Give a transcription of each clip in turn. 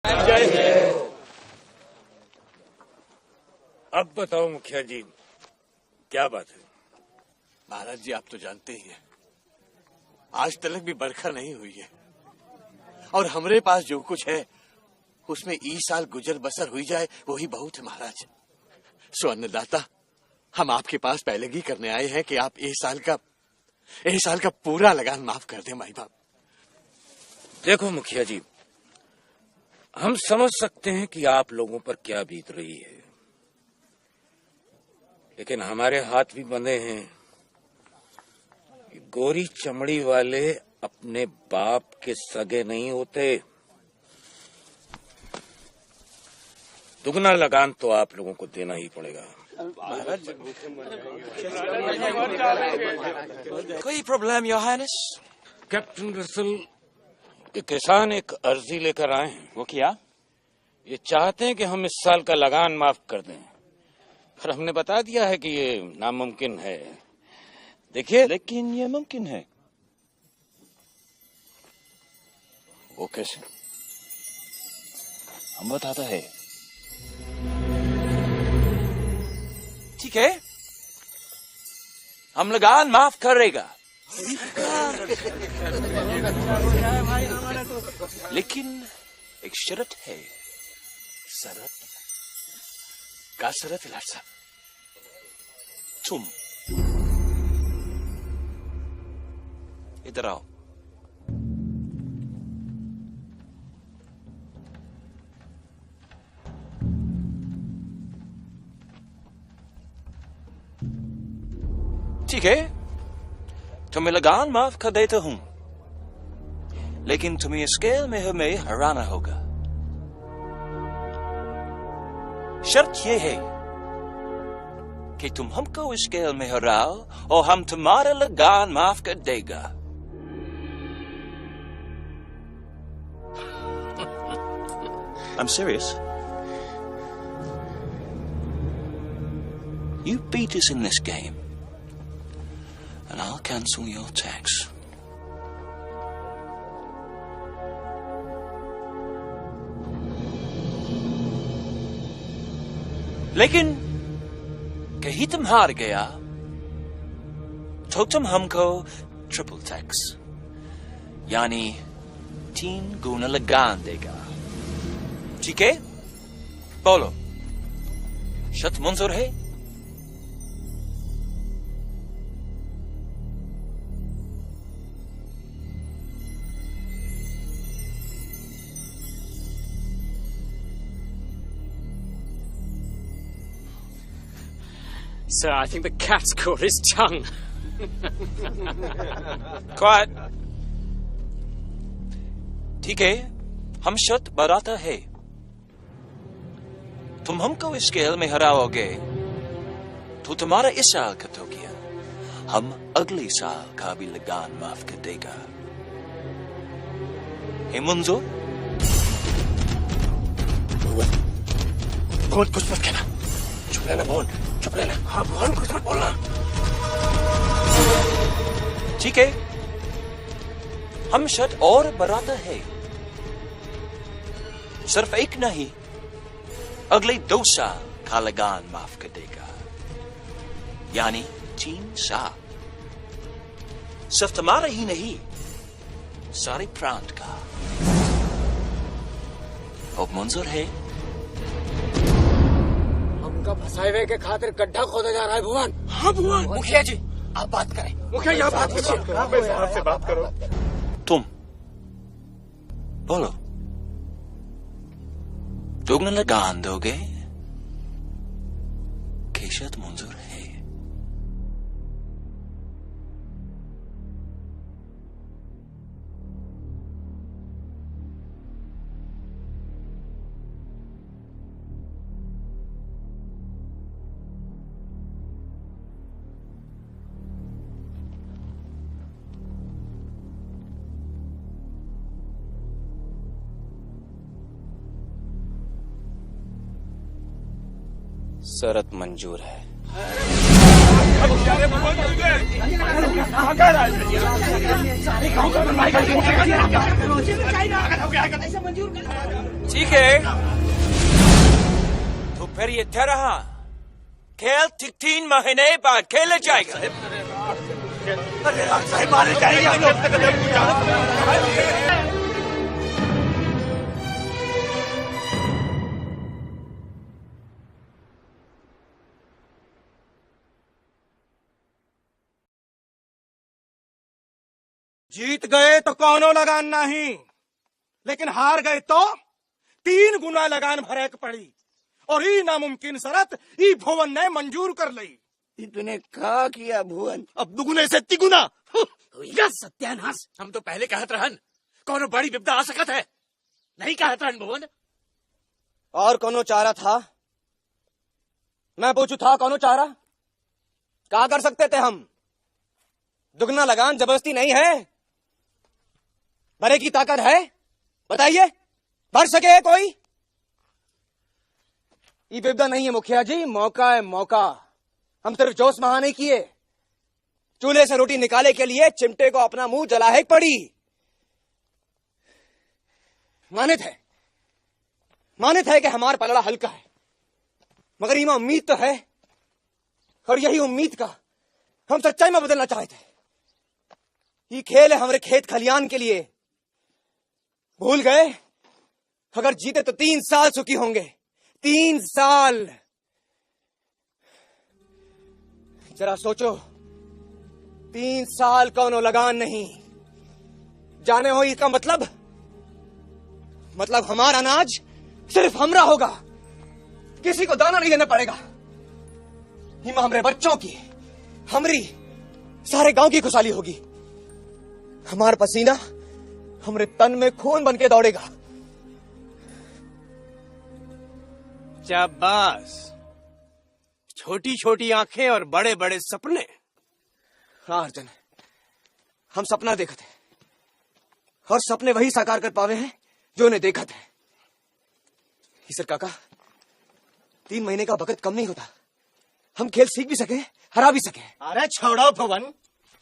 अब बताओ मुखिया जी, क्या बात है? महाराज जी, आप तो जानते ही हैं, आज तक भी बरखा नहीं हुई है और हमरे पास जो कुछ है उसमें ई साल गुजर बसर हुई जाए वही बहुत है महाराज। सो अन्नदाता, हम आपके पास पहले ही करने आए हैं कि आप इस साल का पूरा लगान माफ कर दें माई बाप। देखो मुखिया जी, हम समझ सकते हैं कि आप लोगों पर क्या बीत रही है, लेकिन हमारे हाथ भी बंधे हैं। गोरी चमड़ी वाले अपने बाप के सगे नहीं होते। दुगना लगान तो आप लोगों को देना ही पड़ेगा। कोई problem your highness? Captain Russell, ये किसान एक अर्जी लेकर आए हैं। वो क्या? ये चाहते हैं कि हम इस साल का लगान माफ कर दें, पर हमने बता दिया है कि ये नामुमकिन है। देखिए, लेकिन ये मुमकिन है। वो कैसे? हम बताते हैं। ठीक है, हम लगान माफ करेगा, लेकिन एक शर्त है। शरत? का शरत लाट साहब? तुम इधर आओ। ठीक है, तुम्हें लगान माफ कर देता हूं, लेकिन तुम्हें स्केल में हमें हराना होगा। शर्त यह है कि तुम हमको स्केल में हराओ और हम तुम्हारा लगान माफ कर देगा। I'm serious. You beat us in this game, and I'll cancel your tax. लेकिन कहीं तुम हार गया तो तुम हमको ट्रिपल टैक्स यानी 3 गुना लगान देगा। ठीक है? बोलो, शर्त मंजूर है? Sir, I think the cat's caught his tongue. Quiet. ठीक है, हम शर्त बढ़ाता है। तुम हमको इस स्केल में हराओगे तो तुम्हारा इस साल का तो गया, हम अगले साल का भी लगान माफ कर देगा। है मंजूर? कौन कुछ मत कहना, चुप रहना बोल, चुप रहना। हाँ भगवान, कुछ मत बोलना। ठीक है, हम शर्त और बढ़ाता है। सिर्फ एक नहीं, अगले 2 साल का लगान माफ कर देगा, यानी 3 साल। सिर्फ तुम्हारा ही नहीं, सारे प्रांत का। अब मंजूर है? हमका फंसाए हुए के खातिर गड्ढा खोदा जा रहा है भगवान। हाँ भगवान। मुखिया जी, आप बात करें। मुखिया, यहाँ बात कीजिए। आपसे बात करो। तुम बोलो, दुगना लगान दोगे कि शर्त मंजूर है? शर्त मंजूर है। ठीक है, तो फिर ये तरह खेल 3 महीने बाद खेला जाएगा। अरे साहब मारे जाएंगे हम लोग। जीत गए तो कौनो लगान नहीं, लेकिन हार गए तो 3 गुना लगान भरे के पड़ी। और ई नामुमकिन शरत ई भुवन ने मंजूर कर ली। इतने का किया भुवन? अब दुगुने से तिगुना। सत्यानाश। हम तो पहले कहत रहन कौनो बड़ी विपदा आ सकत है, नहीं कहत रहन भुवन। और कौनो चारा था? मैं पूछू था कौनो चारा? क्या कर सकते थे हम? दुगना लगान जबरदस्ती नहीं है, भरे की ताकत है। बताइए, भर सके कोई? ये विपदा नहीं है मुखिया जी, मौका है मौका। हम सिर्फ जोश महाने किए, चूल्हे से रोटी निकाले के लिए चिमटे को अपना मुंह जलाहे पड़ी। मानित है कि हमारा पलड़ा हल्का है, मगर इमा उम्मीद तो है, और यही उम्मीद का हम सच्चाई में बदलना चाहते हैं। ये खेल है हमारे खेत खलियान के लिए। भूल गए, अगर जीते तो 3 साल सुखी होंगे। 3 साल। जरा सोचो, 3 साल कौनो लगान नहीं। जाने हो इसका मतलब हमारा अनाज सिर्फ हमरा होगा, किसी को दाना नहीं देना पड़ेगा। हिमा हमारे बच्चों की, हमरी, सारे गांव की खुशहाली होगी। हमारा पसीना हमरे तन में खून बन के दौड़ेगा। शाबाश, छोटी छोटी आंखें और बड़े बड़े सपने। हाँ अर्जुन, हम सपना देखा थे, और सपने वही साकार कर पावे हैं जो उन्हें देखा थे। ईसर काका, 3 महीने का वक्त कम नहीं होता। हम खेल सीख भी सके, हरा भी सके। अरे छोड़ो भवन,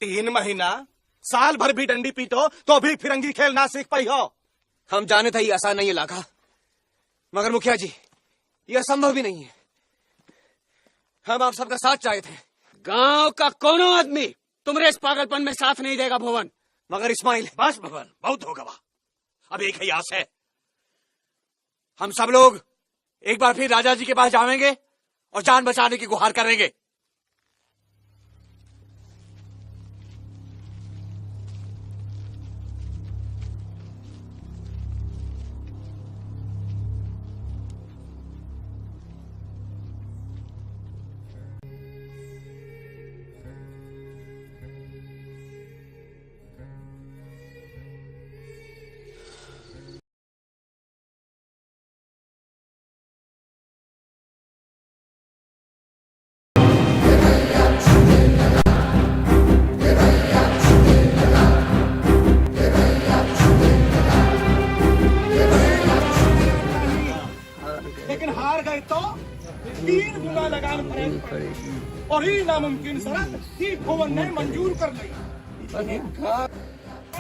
3 महीना, साल भर भी डंडी पीटो तो भी फिरंगी खेल ना सीख पाई हो। हम जाने था ये आसान नहीं है लाखा, मगर मुखिया जी ये असंभव भी नहीं है। हम आप सबका साथ चाहे थे। गांव का कोनो आदमी तुम्हारे इस पागलपन में साथ नहीं देगा भुवन। मगर इस्माइल, बस भगवान, बहुत हो गवा। अब एक ही आस है, हम सब लोग एक बार फिर राजा जी के पास जाएंगे और जान बचाने की गुहार करेंगे। लेकिन हार गए तो 3 गुना लगान भरेगी पड़ेगी। और ये नामुमकिन शरत ही भुवन ने मंजूर कर ली।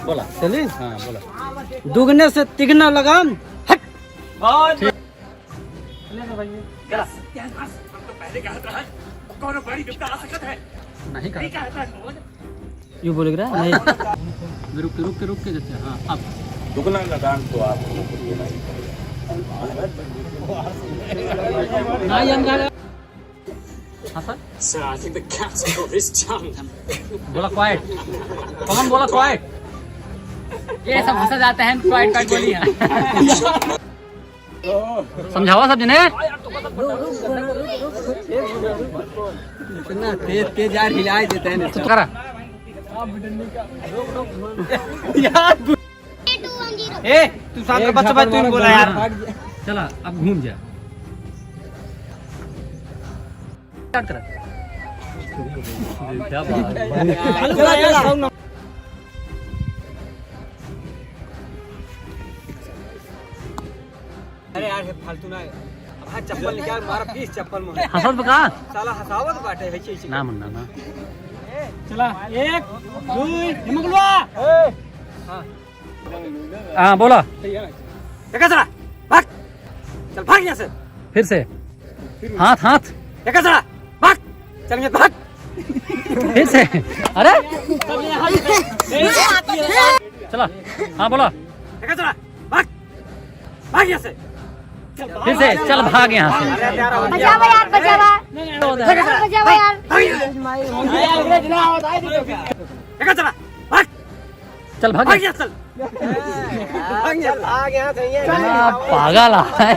बोला चलिए। हाँ बोला, दुगने से तिगना लगान। हट। पहले कहत रहन कौनो बड़ी विपदा आ सकत है, नहीं नहीं कहत रहन भगवान। यू बोल रहा नहीं। रुक के जैसे। हाँ अब दुगना लगान तो आप नहीं हम हाँ sir. Sir, I think the cat's got his tongue. बोला क्वाइट, कौन बोला क्वाइट? ये सब हंसा जाते हैं, क्वाइट बोली है। समझावा सब जने। इतना तेज यार हिलाए देते हैं। चुप करा यार। ए तू साथ में बच्चा तू बोला यार। चला अब घूम जा। स्टार्ट कर। अरे यार फालतू ना, अब चप्पल निकाल मार 20 चप्पल में हंसत बका साला हंसावत बाटे है छी ना मन्ना ना चला 1 2 हिमगलवा हां बोला देखा चला भाग चल भाग यहां से फिर से हाथ हाथ देखा चला भाग चल ये भाग फिर से अरे चला हाँ बोला देखा चला भाग भाग यहाँ से फिर से चल भाग यहाँ से बचावा यार बचावा बचावा यार देखा चला भाग चल भाग यहाँ चल भाग यहाँ से पागल है